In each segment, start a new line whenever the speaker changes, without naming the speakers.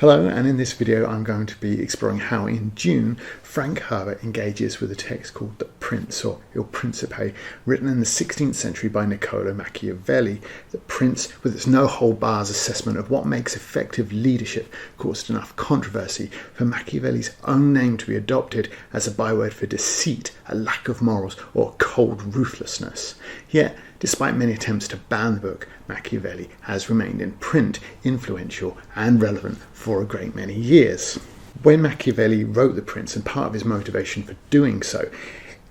Hello, and in this video I'm going to be exploring how in Dune, Frank Herbert engages with a text called The Prince, or Il Principe, written in the 16th century by Niccolo Machiavelli. The Prince, with its no-hold-bars assessment of what makes effective leadership, caused enough controversy for Machiavelli's own name to be adopted as a byword for deceit, a lack of morals, or cold ruthlessness. Yet, despite many attempts to ban the book, Machiavelli has remained in print, influential and relevant for a great many years. When Machiavelli wrote The Prince, and part of his motivation for doing so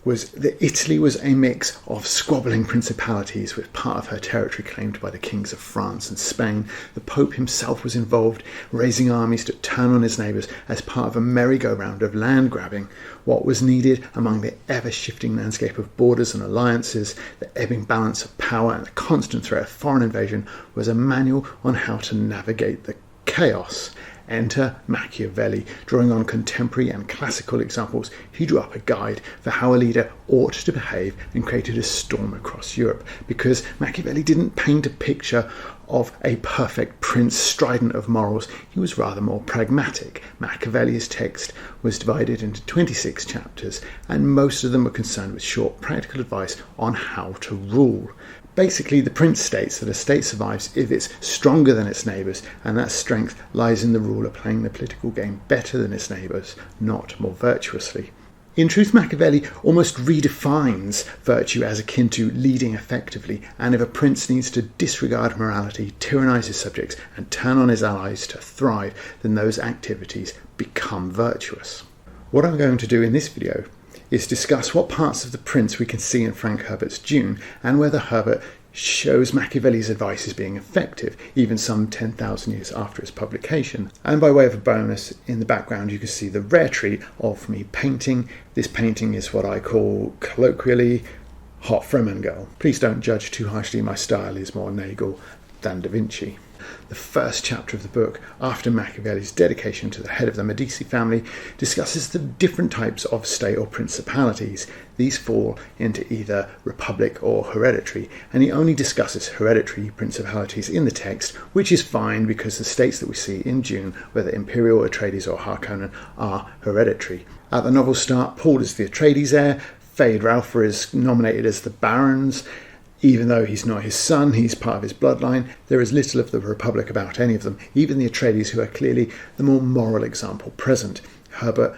was that Italy was a mix of squabbling principalities, with part of her territory claimed by the kings of France and Spain. The Pope himself was involved, raising armies to turn on his neighbours as part of a merry-go-round of land grabbing. What was needed among the ever-shifting landscape of borders and alliances, the ebbing balance of power and the constant threat of foreign invasion, was a manual on how to navigate the chaos. Enter Machiavelli. Drawing on contemporary and classical examples, he drew up a guide for how a leader ought to behave and created a storm across Europe. Because Machiavelli didn't paint a picture of a perfect prince strident of morals, he was rather more pragmatic. Machiavelli's text was divided into 26 chapters, and most of them were concerned with short practical advice on how to rule. Basically, the Prince states that a state survives if it's stronger than its neighbours, and that strength lies in the ruler playing the political game better than its neighbours, not more virtuously. In truth, Machiavelli almost redefines virtue as akin to leading effectively, and if a prince needs to disregard morality, tyrannise his subjects, and turn on his allies to thrive, then those activities become virtuous. What I'm going to do in this video is discuss what parts of The Prince we can see in Frank Herbert's Dune, and whether Herbert shows Machiavelli's advice as being effective, even some 10,000 years after its publication. And by way of a bonus, in the background you can see the rare treat of me painting. This painting is what I call, colloquially, Hot Fremen Girl. Please don't judge too harshly, my style is more Nagel than Da Vinci. The first chapter of the book, after Machiavelli's dedication to the head of the Medici family, discusses the different types of state or principalities. These fall into either republic or hereditary, and he only discusses hereditary principalities in the text, which is fine because the states that we see in Dune, whether Imperial, Atreides or Harkonnen, are hereditary. At the novel's start, Paul is the Atreides heir, Fade Ralpher is nominated as the Barons. Even though he's not his son, he's part of his bloodline. There is little of the Republic about any of them, even the Atreides, who are clearly the more moral example present. Herbert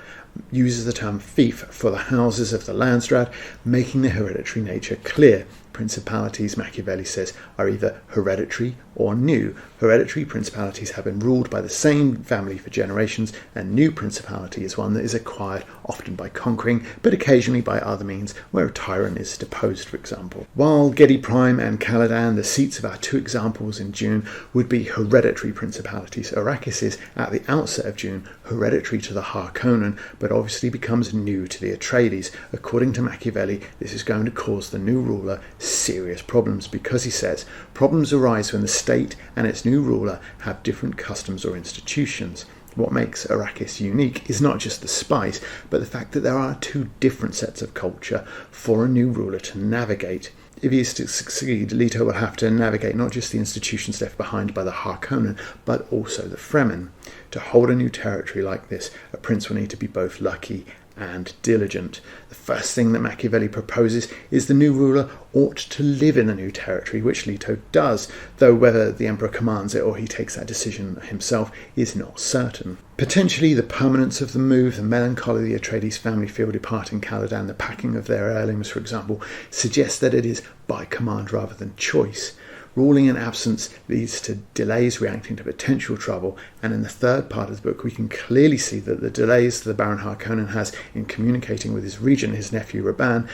uses the term fief for the houses of the Landsraad, making the hereditary nature clear. Principalities, Machiavelli says, are either hereditary or new. Hereditary principalities have been ruled by the same family for generations, and new principality is one that is acquired often by conquering, but occasionally by other means, where a tyrant is deposed, for example. While Gedi Prime and Caladan, the seats of our two examples in Dune, would be hereditary principalities, Arrakis is, at the outset of Dune, hereditary to the Harkonnen, but obviously becomes new to the Atreides. According to Machiavelli, this is going to cause the new ruler serious problems, because he says problems arise when the state and its new ruler have different customs or institutions. What makes Arrakis unique is not just the spice, but the fact that there are two different sets of culture for a new ruler to navigate. If he is to succeed, Leto will have to navigate not just the institutions left behind by the Harkonnen, but also the Fremen. To hold a new territory like this, a prince will need to be both lucky and diligent. The first thing that Machiavelli proposes is the new ruler ought to live in the new territory, which Leto does, though whether the emperor commands it or he takes that decision himself is not certain. Potentially the permanence of the move, the melancholy the Atreides family feel departing Caladan, the packing of their heirlooms, for example, suggests that it is by command rather than choice. Ruling in absence leads to delays reacting to potential trouble, and in the third part of the book we can clearly see that the delays the Baron Harkonnen has in communicating with his regent, his nephew Raban,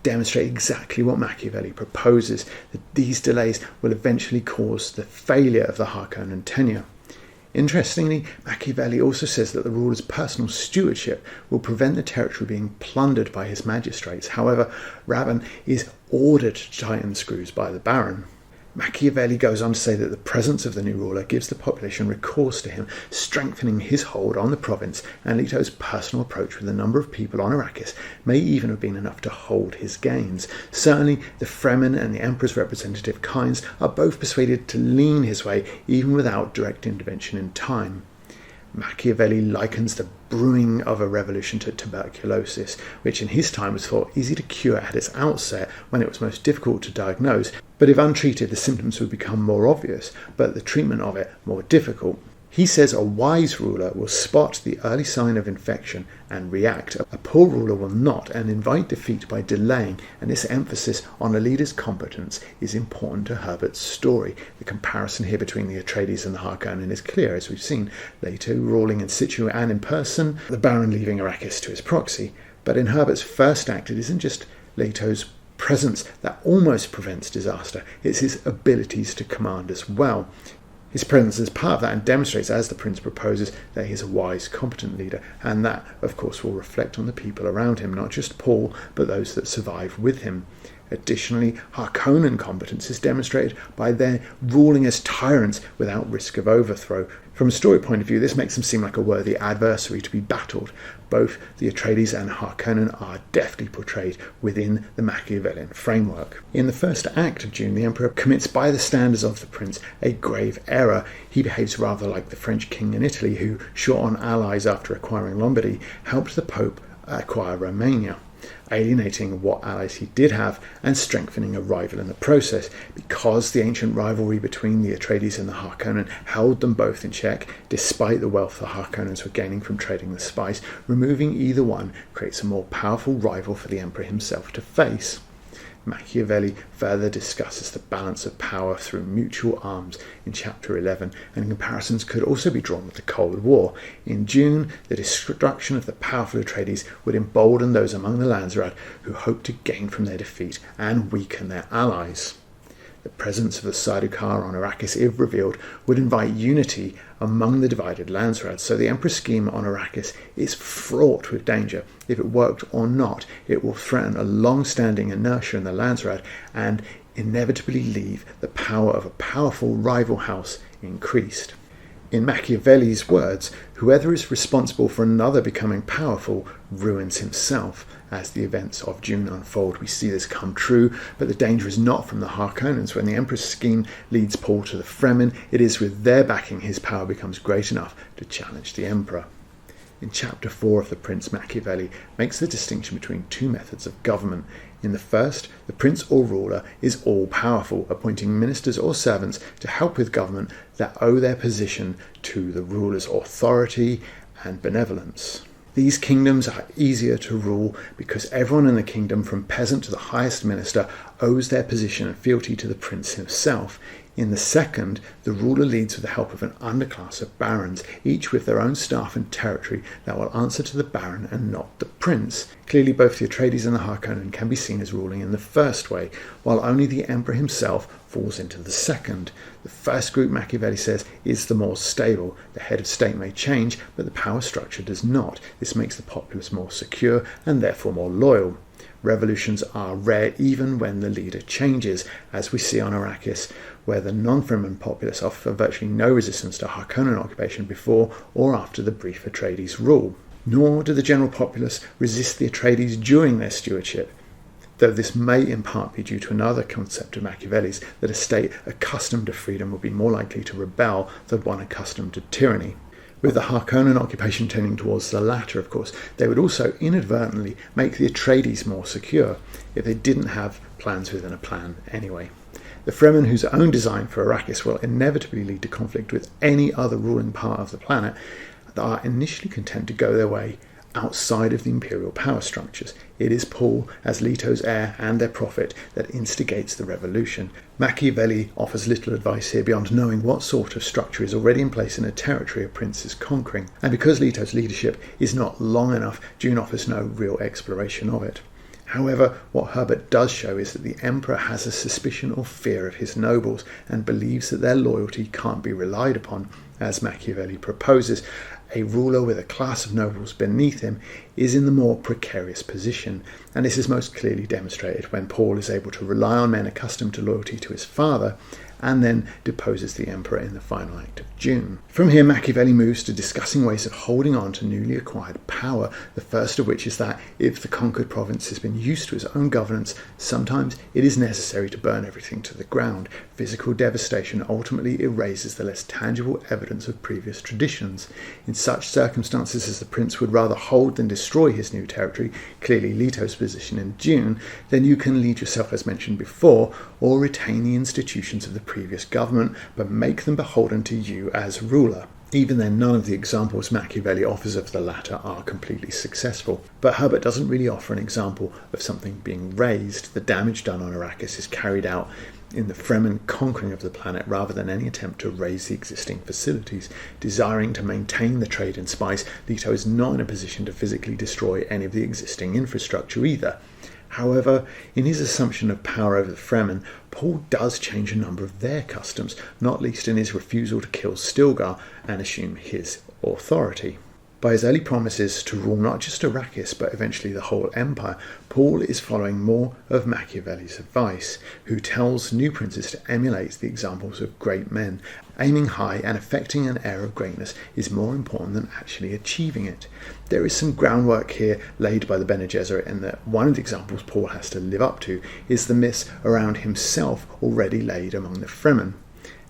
demonstrate exactly what Machiavelli proposes, that these delays will eventually cause the failure of the Harkonnen tenure. Interestingly, Machiavelli also says that the ruler's personal stewardship will prevent the territory being plundered by his magistrates. However, Raban is ordered to tighten the screws by the Baron. Machiavelli goes on to say that the presence of the new ruler gives the population recourse to him, strengthening his hold on the province, and Leto's personal approach with a number of people on Arrakis may even have been enough to hold his gains. Certainly, the Fremen and the Emperor's representative Kynes are both persuaded to lean his way, even without direct intervention in time. Machiavelli likens the brewing of a revolution to tuberculosis, which in his time was thought easy to cure at its outset when it was most difficult to diagnose, but if untreated the symptoms would become more obvious, but the treatment of it more difficult. He says a wise ruler will spot the early sign of infection and react. A poor ruler will not and invite defeat by delaying, and this emphasis on a leader's competence is important to Herbert's story. The comparison here between the Atreides and the Harkonnen is clear, as we've seen. Leto ruling in situ and in person, the Baron leaving Arrakis to his proxy. But in Herbert's first act, it isn't just Leto's presence that almost prevents disaster, it's his abilities to command as well. His presence is part of that and demonstrates, as the prince proposes, that he is a wise, competent leader, and that, of course, will reflect on the people around him, not just Paul, but those that survive with him. Additionally, Harkonnen competence is demonstrated by their ruling as tyrants without risk of overthrow. From a story point of view, this makes them seem like a worthy adversary to be battled. Both the Atreides and Harkonnen are deftly portrayed within the Machiavellian framework. In the first act of Dune, the Emperor commits, by the standards of the prince, a grave error. He behaves rather like the French king in Italy, who, short on allies after acquiring Lombardy, helped the Pope acquire Romania, alienating what allies he did have and strengthening a rival in the process. Because the ancient rivalry between the Atreides and the Harkonnen held them both in check, despite the wealth the Harkonnens were gaining from trading the spice, removing either one creates a more powerful rival for the Emperor himself to face. Machiavelli further discusses the balance of power through mutual arms in chapter 11, and comparisons could also be drawn with the Cold War. In Dune, the destruction of the powerful Atreides would embolden those among the Landsraad who hoped to gain from their defeat and weaken their allies. The presence of the Sardaukar on Arrakis, if revealed, would invite unity among the divided Landsraad, so the Emperor's scheme on Arrakis is fraught with danger. If it worked or not, it will threaten a long-standing inertia in the Landsraad and inevitably leave the power of a powerful rival house increased. In Machiavelli's words, whoever is responsible for another becoming powerful ruins himself. As the events of Dune unfold, we see this come true, but the danger is not from the Harkonnens. When the Emperor's scheme leads Paul to the Fremen, it is with their backing his power becomes great enough to challenge the Emperor. In chapter 4 of The Prince, Machiavelli makes the distinction between two methods of government. In the first, the prince or ruler is all-powerful, appointing ministers or servants to help with government that owe their position to the ruler's authority and benevolence. These kingdoms are easier to rule because everyone in the kingdom, from peasant to the highest minister, owes their position and fealty to the prince himself. In the second, the ruler leads with the help of an underclass of barons, each with their own staff and territory that will answer to the baron and not the prince. Clearly, both the Atreides and the Harkonnen can be seen as ruling in the first way, while only the emperor himself falls into the second. The first group, Machiavelli says, is the more stable. The head of state may change, but the power structure does not. This makes the populace more secure and therefore more loyal. Revolutions are rare even when the leader changes, as we see on Arrakis, where the non-Fremen populace offer virtually no resistance to Harkonnen occupation before or after the brief Atreides rule. Nor do the general populace resist the Atreides during their stewardship, though this may in part be due to another concept of Machiavelli's, that a state accustomed to freedom would be more likely to rebel than one accustomed to tyranny. With the Harkonnen occupation tending towards the latter, of course, they would also inadvertently make the Atreides more secure, if they didn't have plans within a plan anyway. The Fremen, whose own design for Arrakis will inevitably lead to conflict with any other ruling part of the planet, are initially content to go their way outside of the imperial power structures. It is Paul, as Leto's heir and their prophet, that instigates the revolution. Machiavelli offers little advice here beyond knowing what sort of structure is already in place in a territory a prince is conquering, and because Leto's leadership is not long enough, Dune offers no real exploration of it. However, what Herbert does show is that the emperor has a suspicion or fear of his nobles and believes that their loyalty can't be relied upon. As Machiavelli proposes, a ruler with a class of nobles beneath him is in the more precarious position, and this is most clearly demonstrated when Paul is able to rely on men accustomed to loyalty to his father and then deposes the emperor in the final act of Dune. From here, Machiavelli moves to discussing ways of holding on to newly acquired power, the first of which is that if the conquered province has been used to its own governance, sometimes it is necessary to burn everything to the ground. Physical devastation ultimately erases the less tangible evidence of previous traditions. In such circumstances as the prince would rather hold than destroy his new territory, clearly Leto's position in Dune, then you can lead yourself, as mentioned before, or retain the institutions of the previous government, but make them beholden to you as ruler. Even then, none of the examples Machiavelli offers of the latter are completely successful. But Herbert doesn't really offer an example of something being razed. The damage done on Arrakis is carried out in the Fremen conquering of the planet rather than any attempt to raise the existing facilities. Desiring to maintain the trade in spice, Leto is not in a position to physically destroy any of the existing infrastructure either. However, in his assumption of power over the Fremen, Paul does change a number of their customs, not least in his refusal to kill Stilgar and assume his authority. By his early promises to rule not just Arrakis, but eventually the whole empire, Paul is following more of Machiavelli's advice, who tells new princes to emulate the examples of great men. Aiming high and affecting an air of greatness is more important than actually achieving it. There is some groundwork here laid by the Bene Gesserit in that one of the examples Paul has to live up to is the myths around himself already laid among the Fremen.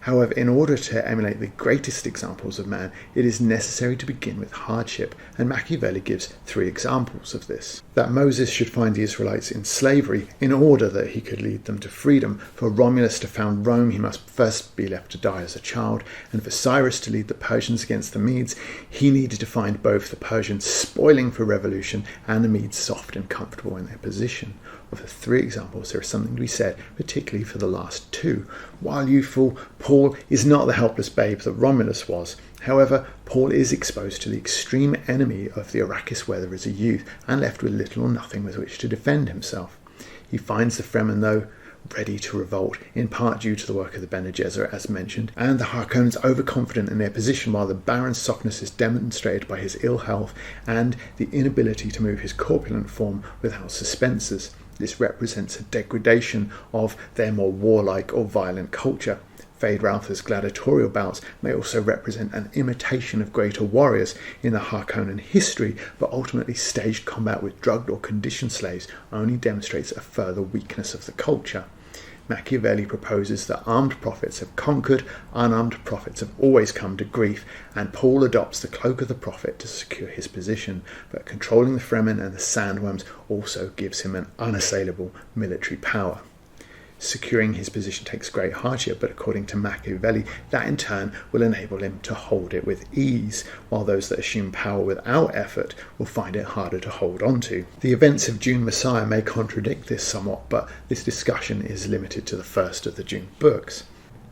However, in order to emulate the greatest examples of man, it is necessary to begin with hardship, and Machiavelli gives 3 examples of this. That Moses should find the Israelites in slavery in order that he could lead them to freedom. For Romulus to found Rome, he must first be left to die as a child, and for Cyrus to lead the Persians against the Medes, he needed to find both the Persians spoiling for revolution and the Medes soft and comfortable in their position. Of the 3 examples, there is something to be said, particularly for the last 2. While youthful, Paul is not the helpless babe that Romulus was. However, Paul is exposed to the extreme enemy of the Arrakis weather as a youth, and left with little or nothing with which to defend himself. He finds the Fremen, though, ready to revolt, in part due to the work of the Bene Gesserit, as mentioned, and the Harkonnens overconfident in their position, while the Baron's softness is demonstrated by his ill health and the inability to move his corpulent form without suspensors. This represents a degradation of their more warlike or violent culture. Feyd-Rauther's gladiatorial bouts may also represent an imitation of greater warriors in the Harkonnen history, but ultimately staged combat with drugged or conditioned slaves only demonstrates a further weakness of the culture. Machiavelli proposes that armed prophets have conquered, unarmed prophets have always come to grief, and Paul adopts the cloak of the prophet to secure his position, but controlling the Fremen and the Sandworms also gives him an unassailable military power. Securing his position takes great hardship, but according to Machiavelli, that in turn will enable him to hold it with ease, while those that assume power without effort will find it harder to hold on to. The events of Dune Messiah may contradict this somewhat, but this discussion is limited to the first of the Dune books.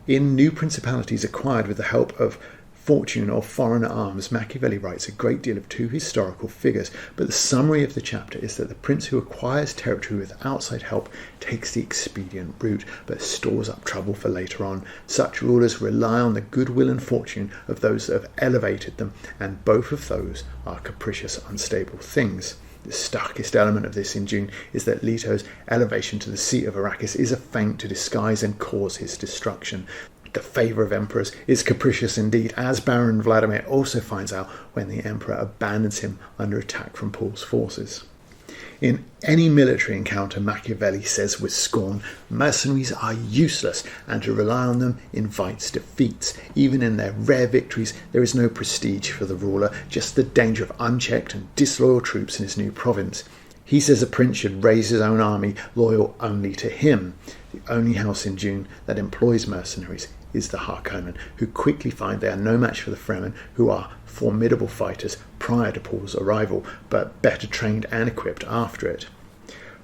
In New Principalities Acquired with the help of Fortune or Foreign Arms, Machiavelli writes a great deal of 2 historical figures, but the summary of the chapter is that the prince who acquires territory with outside help takes the expedient route, but stores up trouble for later on. Such rulers rely on the goodwill and fortune of those that have elevated them, and both of those are capricious, unstable things. The starkest element of this in Dune is that Leto's elevation to the seat of Arrakis is a feint to disguise and cause his destruction. The favour of emperors is capricious indeed, as Baron Vladimir also finds out when the emperor abandons him under attack from Paul's forces. In any military encounter, Machiavelli says with scorn, mercenaries are useless, and to rely on them invites defeats. Even in their rare victories, there is no prestige for the ruler, just the danger of unchecked and disloyal troops in his new province. He says a prince should raise his own army, loyal only to him. The only house in Dune that employs mercenaries is the Harkonnen, who quickly find they are no match for the Fremen, who are formidable fighters prior to Paul's arrival, but better trained and equipped after it.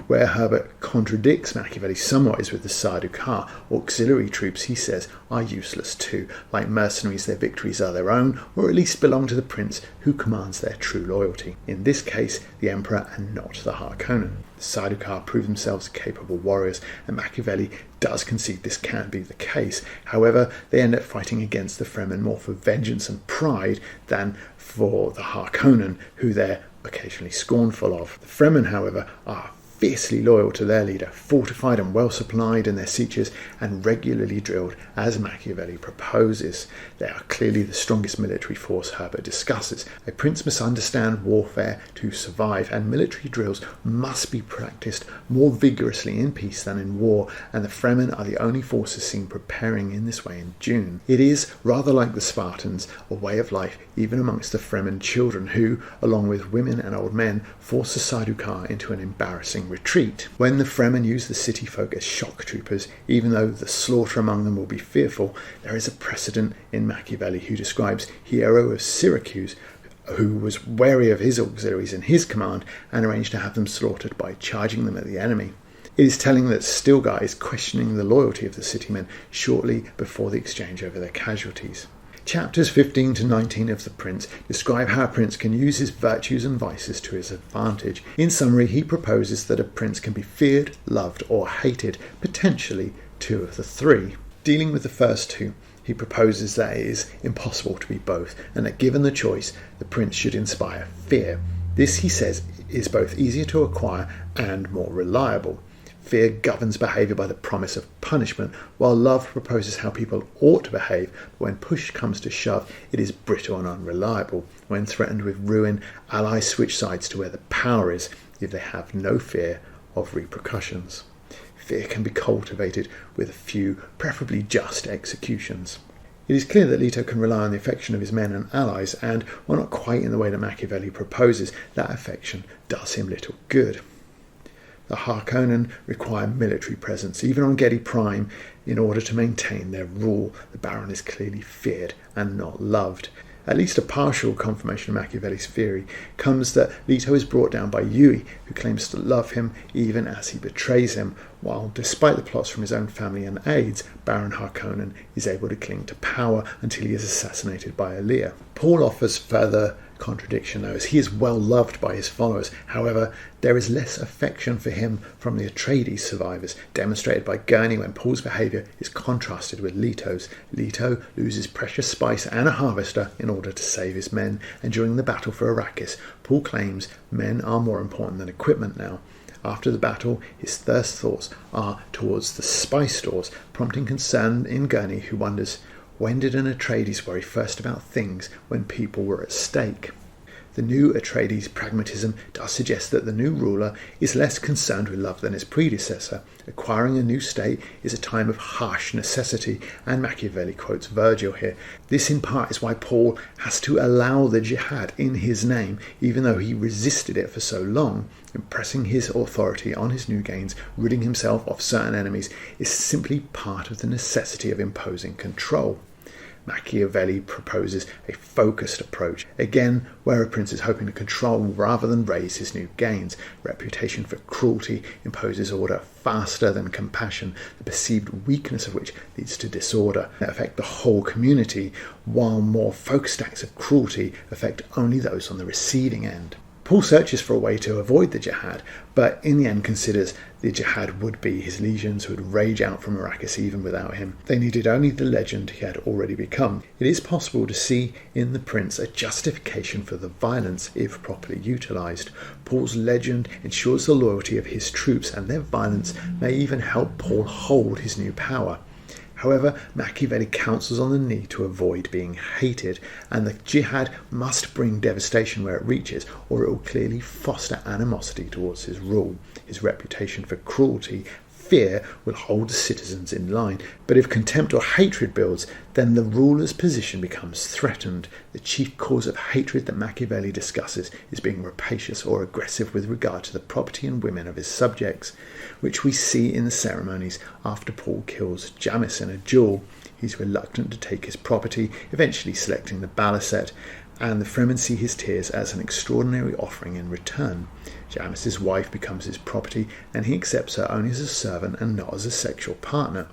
Where Herbert contradicts Machiavelli somewhat is with the Sardaukar. Auxiliary troops, he says, are useless too. Like mercenaries, their victories are their own, or at least belong to the prince who commands their true loyalty. In this case, the emperor and not the Harkonnen. The Sardaukar prove themselves capable warriors, and Machiavelli does concede this can be the case. However, they end up fighting against the Fremen more for vengeance and pride than for the Harkonnen, who they're occasionally scornful of. The Fremen, however, are fiercely loyal to their leader, fortified and well supplied in their sieges, and regularly drilled as Machiavelli proposes. They are clearly the strongest military force Herbert discusses. A prince must understand warfare to survive, and military drills must be practiced more vigorously in peace than in war, and the Fremen are the only forces seen preparing in this way in Dune. It is, rather like the Spartans, a way of life even amongst the Fremen children who, along with women and old men, force the Sardaukar into an embarrassing retreat. When the Fremen use the city folk as shock troopers, even though the slaughter among them will be fearful, there is a precedent in Machiavelli who describes Hiero of Syracuse, who was wary of his auxiliaries in his command and arranged to have them slaughtered by charging them at the enemy. It is telling that Stilgar is questioning the loyalty of the city men shortly before the exchange over their casualties. Chapters 15 to 19 of The Prince describe how a prince can use his virtues and vices to his advantage. In summary, he proposes that a prince can be feared, loved, or hated, potentially two of the three. Dealing with the first two, he proposes that it is impossible to be both, and that given the choice, the prince should inspire fear. This, he says, is both easier to acquire and more reliable. Fear governs behaviour by the promise of punishment, while love proposes how people ought to behave, but when push comes to shove, it is brittle and unreliable. When threatened with ruin, allies switch sides to where the power is, if they have no fear of repercussions. Fear can be cultivated with a few, preferably just, executions. It is clear that Leto can rely on the affection of his men and allies, and, while not quite in the way that Machiavelli proposes, that affection does him little good. The Harkonnen require military presence, even on Gedi Prime, in order to maintain their rule. The Baron is clearly feared and not loved. At least a partial confirmation of Machiavelli's theory comes that Leto is brought down by Yui, who claims to love him even as he betrays him, while, despite the plots from his own family and aides, Baron Harkonnen is able to cling to power until he is assassinated by Alia. Paul offers further contradiction, though, as he is well loved by his followers. However, there is less affection for him from the Atreides survivors, demonstrated by Gurney when Paul's behaviour is contrasted with Leto's. Leto loses precious spice and a harvester in order to save his men, and during the battle for Arrakis, Paul claims men are more important than equipment now. After the battle, his first thoughts are towards the spice stores, prompting concern in Gurney, who wonders, when did an Atreides worry first about things when people were at stake? The new Atreides pragmatism does suggest that the new ruler is less concerned with love than his predecessor. Acquiring a new state is a time of harsh necessity, and Machiavelli quotes Virgil here. This in part is why Paul has to allow the jihad in his name, even though he resisted it for so long. Impressing his authority on his new gains, ridding himself of certain enemies, is simply part of the necessity of imposing control. Machiavelli proposes a focused approach, again where a prince is hoping to control rather than raise his new gains. Reputation for cruelty imposes order faster than compassion, the perceived weakness of which leads to disorder that affect the whole community, while more focused acts of cruelty affect only those on the receiving end. Paul searches for a way to avoid the jihad, but in the end considers the jihad would be his legions who would rage out from Arrakis even without him. They needed only the legend he had already become. It is possible to see in the prince a justification for the violence if properly utilised. Paul's legend ensures the loyalty of his troops, and their violence may even help Paul hold his new power. However, Machiavelli counsels on the need to avoid being hated, and the jihad must bring devastation where it reaches, or it will clearly foster animosity towards his rule. His reputation for cruelty, fear, will hold the citizens in line, but if contempt or hatred builds, then the ruler's position becomes threatened. The chief cause of hatred that Machiavelli discusses is being rapacious or aggressive with regard to the property and women of his subjects, which we see in the ceremonies after Paul kills Jamis in a duel. He's reluctant to take his property, eventually selecting the balisette, and the Fremen see his tears as an extraordinary offering in return. Jamis's wife becomes his property, and he accepts her only as a servant and not as a sexual partner.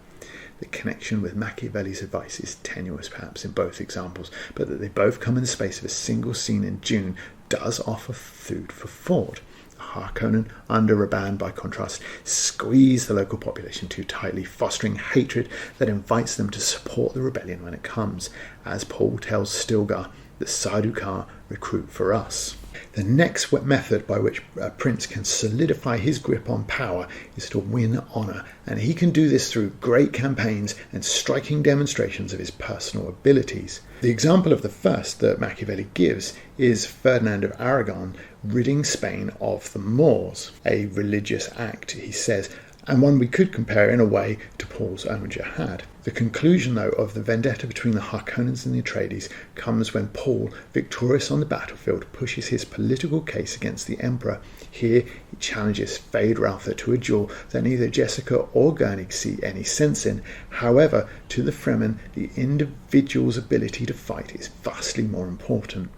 The connection with Machiavelli's advice is tenuous perhaps in both examples, but that they both come in the space of a single scene in Dune does offer food for thought. Harkonnen, under Raban by contrast, squeeze the local population too tightly, fostering hatred that invites them to support the rebellion when it comes. As Paul tells Stilgar, the Sardaukar recruit for us. The next method by which a prince can solidify his grip on power is to win honour, and he can do this through great campaigns and striking demonstrations of his personal abilities. The example of the first that Machiavelli gives is Ferdinand of Aragon ridding Spain of the Moors, a religious act, he says, and one we could compare in a way to Paul's own jihad. The conclusion, though, of the vendetta between the Harkonnens and the Atreides comes when Paul, victorious on the battlefield, pushes his political case against the Emperor. Here he challenges Feyd-Rautha to a duel that neither Jessica or Gurnig see any sense in. However, to the Fremen, the individual's ability to fight is vastly more important.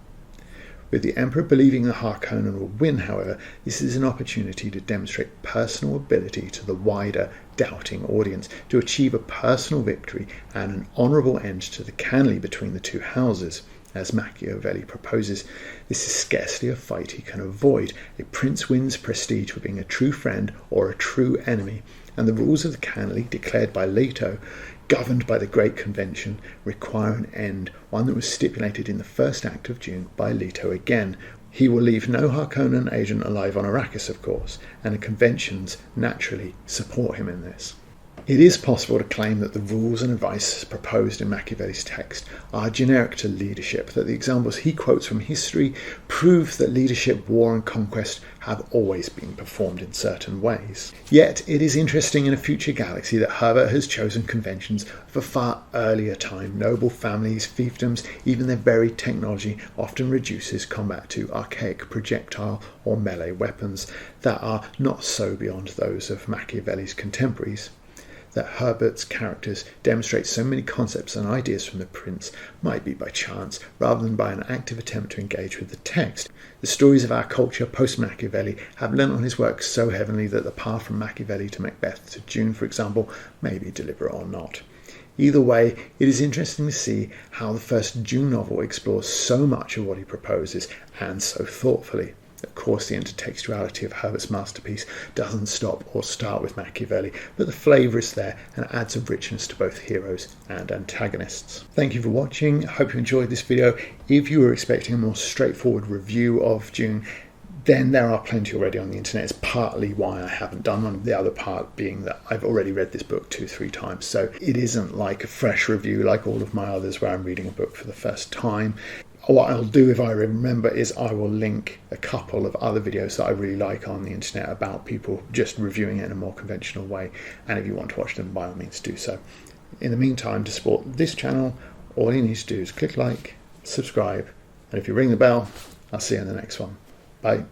With the Emperor believing the Harkonnen will win, however, this is an opportunity to demonstrate personal ability to the wider, doubting audience, to achieve a personal victory and an honourable end to the canley between the two houses. As Machiavelli proposes, this is scarcely a fight he can avoid. A prince wins prestige for being a true friend or a true enemy, and the rules of the canley, declared by Leto, governed by the Great Convention, require an end, one that was stipulated in the first act of Dune by Leto again. He will leave no Harkonnen agent alive on Arrakis, of course, and the conventions naturally support him in this. It is possible to claim that the rules and advice proposed in Machiavelli's text are generic to leadership, that the examples he quotes from history prove that leadership, war and conquest have always been performed in certain ways. Yet it is interesting in a future galaxy that Herbert has chosen conventions of a far earlier time. Noble families, fiefdoms, even their very technology often reduces combat to archaic projectile or melee weapons that are not so beyond those of Machiavelli's contemporaries. That Herbert's characters demonstrate so many concepts and ideas from the prince might be by chance, rather than by an active attempt to engage with the text. The stories of our culture post-Machiavelli have lent on his work so heavily that the path from Machiavelli to Macbeth to Dune, for example, may be deliberate or not. Either way, it is interesting to see how the first Dune novel explores so much of what he proposes, and so thoughtfully. Of course, the intertextuality of Herbert's masterpiece doesn't stop or start with Machiavelli, but the flavour is there and adds a richness to both heroes and antagonists. Thank you for watching. I hope you enjoyed this video. If you were expecting a more straightforward review of Dune, then there are plenty already on the internet. It's partly why I haven't done one, the other part being that I've already read this book 2-3 times, so it isn't like a fresh review like all of my others where I'm reading a book for the first time. What I'll do, if I remember, is I will link a couple of other videos that I really like on the internet about people just reviewing it in a more conventional way, and if you want to watch them, by all means do so. In the meantime, to support this channel, all you need to do is click like, subscribe, and if you ring the bell, I'll see you in the next one. Bye.